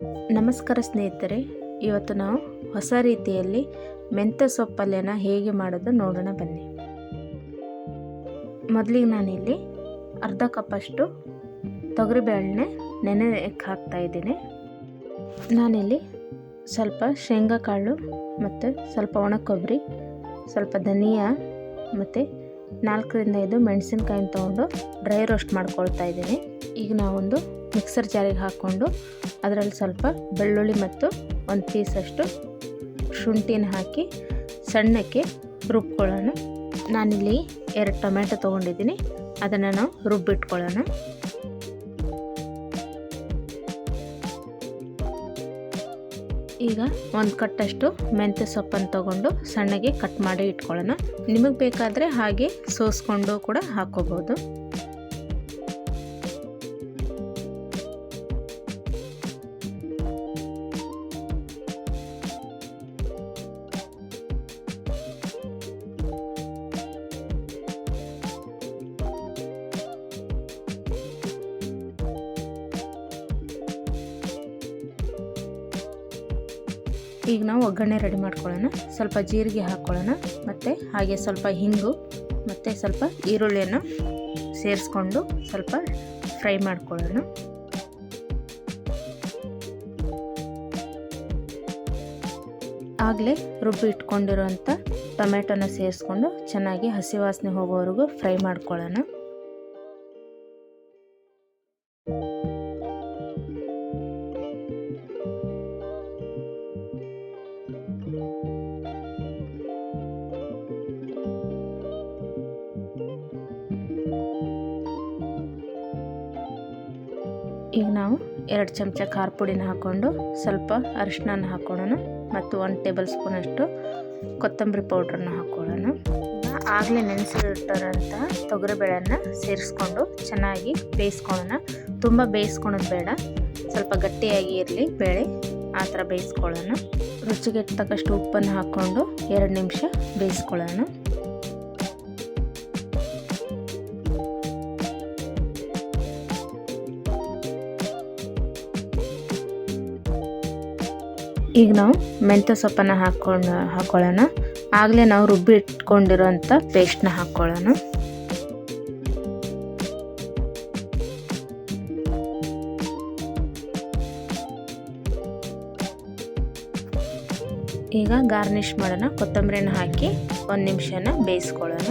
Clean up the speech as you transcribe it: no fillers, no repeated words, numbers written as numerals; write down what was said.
ನಮಸ್ಕಾರ ಸ್ನೇಹಿತರೆ, ಇವತ್ತು ನಾವು ಹೊಸ ರೀತಿಯಲ್ಲಿ ಮೆಂತ್ಯ ಸೊಪ್ಪಲ್ಯನ ಹೇಗೆ ಮಾಡೋದು ನೋಡೋಣ ಬನ್ನಿ. ಮೊದಲಿಗೆ ನಾನಿಲ್ಲಿ ಅರ್ಧ ಕಪ್ಪಷ್ಟು ತೊಗರಿಬೇಳೆನೆ ನೆನೆಯಕ್ಕೆ ಹಾಕ್ತಾ ಇದ್ದೀನಿ. ನಾನಿಲ್ಲಿ ಸ್ವಲ್ಪ ಶೇಂಗಾ ಕಾಳು ಮತ್ತು ಸ್ವಲ್ಪ ಒಣ ಕೊಬ್ಬರಿ, ಸ್ವಲ್ಪ ಧನಿಯಾ ಮತ್ತು 4ರಿಂದ 5 ಮೆಣಸಿನ್ಕಾಯಿನ ತೊಗೊಂಡು ಡ್ರೈ ರೋಸ್ಟ್ ಮಾಡ್ಕೊಳ್ತಾ ಇದ್ದೀನಿ. ಈಗ ನಾವೊಂದು ಮಿಕ್ಸರ್ ಜಾರಿಗೆ ಹಾಕ್ಕೊಂಡು ಅದರಲ್ಲಿ ಸ್ವಲ್ಪ ಬೆಳ್ಳುಳ್ಳಿ ಮತ್ತು ಒಂದು ಪೀಸಷ್ಟು ಶುಂಠಿನ ಹಾಕಿ ಸಣ್ಣಕ್ಕೆ ರುಬ್ಕೊಳ್ಳೋಣ. ನಾನಿಲ್ಲಿ 2 ಟೊಮೆಟೊ ತೊಗೊಂಡಿದ್ದೀನಿ, ಅದನ್ನು ನಾವು ರುಬ್ಬಿಟ್ಕೊಳ್ಳೋಣ. ಈಗ ಒಂದು ಕಟ್ಟಷ್ಟು ಮೆಂತ್ಯ ಸೊಪ್ಪನ್ನು ತೊಗೊಂಡು ಸಣ್ಣಗೆ ಕಟ್ ಮಾಡಿ ಇಟ್ಕೊಳ್ಳೋಣ. ನಿಮಗೆ ಬೇಕಾದರೆ ಹಾಗೆ ಸೋಸ್ಕೊಂಡು ಕೂಡ ಹಾಕ್ಕೋಬೋದು. ಈಗ ನಾವು ಒಗ್ಗರಣೆ ರೆಡಿ ಮಾಡ್ಕೊಳ್ಳೋಣ. ಸ್ವಲ್ಪ ಜೀರಿಗೆ ಹಾಕ್ಕೊಳ್ಳೋಣ ಮತ್ತು ಹಾಗೆ ಸ್ವಲ್ಪ ಹಿಂಗು ಮತ್ತು ಸ್ವಲ್ಪ ಈರುಳ್ಳಿಯನ್ನು ಸೇರಿಸ್ಕೊಂಡು ಸ್ವಲ್ಪ ಫ್ರೈ ಮಾಡ್ಕೊಳ್ಳೋಣ. ಆಗಲೇ ರುಬ್ಬಿ ಇಟ್ಕೊಂಡಿರೋಂಥ ಟೊಮೆಟೊನ ಸೇರಿಸ್ಕೊಂಡು ಚೆನ್ನಾಗಿ ಹಸಿ ವಾಸನೆ ಹೋಗೋವರೆಗೂ ಫ್ರೈ ಮಾಡ್ಕೊಳ್ಳೋಣ. ಈಗ ನಾವು 2 ಚಮಚ ಖಾರ ಪುಡಿನ ಹಾಕ್ಕೊಂಡು ಸ್ವಲ್ಪ ಅರಿಶಿನ ಹಾಕ್ಕೊಳ್ಳೋಣ ಮತ್ತು 1 ಟೇಬಲ್ ಸ್ಪೂನಷ್ಟು ಕೊತ್ತಂಬರಿ ಪೌಡ್ರನ್ನ ಹಾಕ್ಕೊಳ್ಳೋಣ. ಆಗಲೇ ನೆನೆಸಿಟ್ಟಿರೋಂಥ ತೊಗರಿಬೇಳೆಯನ್ನು ಸೇರಿಸ್ಕೊಂಡು ಚೆನ್ನಾಗಿ ಬೇಯಿಸ್ಕೊಳ್ಳೋಣ. ತುಂಬ ಬೇಯಿಸ್ಕೊಳೋದು ಬೇಡ, ಸ್ವಲ್ಪ ಗಟ್ಟಿಯಾಗಿ ಇರಲಿ ಬೇಳೆ, ಆ ಥರ ಬೇಯಿಸ್ಕೊಳ್ಳೋಣ. ರುಚಿಗೆ ತಕ್ಕಷ್ಟು ಉಪ್ಪನ್ನು ಹಾಕ್ಕೊಂಡು 2 ನಿಮಿಷ ಬೇಯಿಸ್ಕೊಳ್ಳೋಣ. ಈಗ ನಾವು ಮೆಂತ್ಯ ಸೊಪ್ಪನ್ನು ಹಾಕ್ಕೊಳ್ಳೋಣ. ಆಗಲೇ ನಾವು ರುಬ್ಬಿ ಇಟ್ಕೊಂಡಿರೋಂಥ ಪೇಸ್ಟ್ನ ಹಾಕ್ಕೊಳ್ಳೋಣ. ಈಗ ಗಾರ್ನಿಷ್ ಮಾಡೋಣ. ಕೊತ್ತಂಬರಿನ ಹಾಕಿ 1 ನಿಮಿಷನ ಬೇಯಿಸ್ಕೊಳ್ಳೋಣ.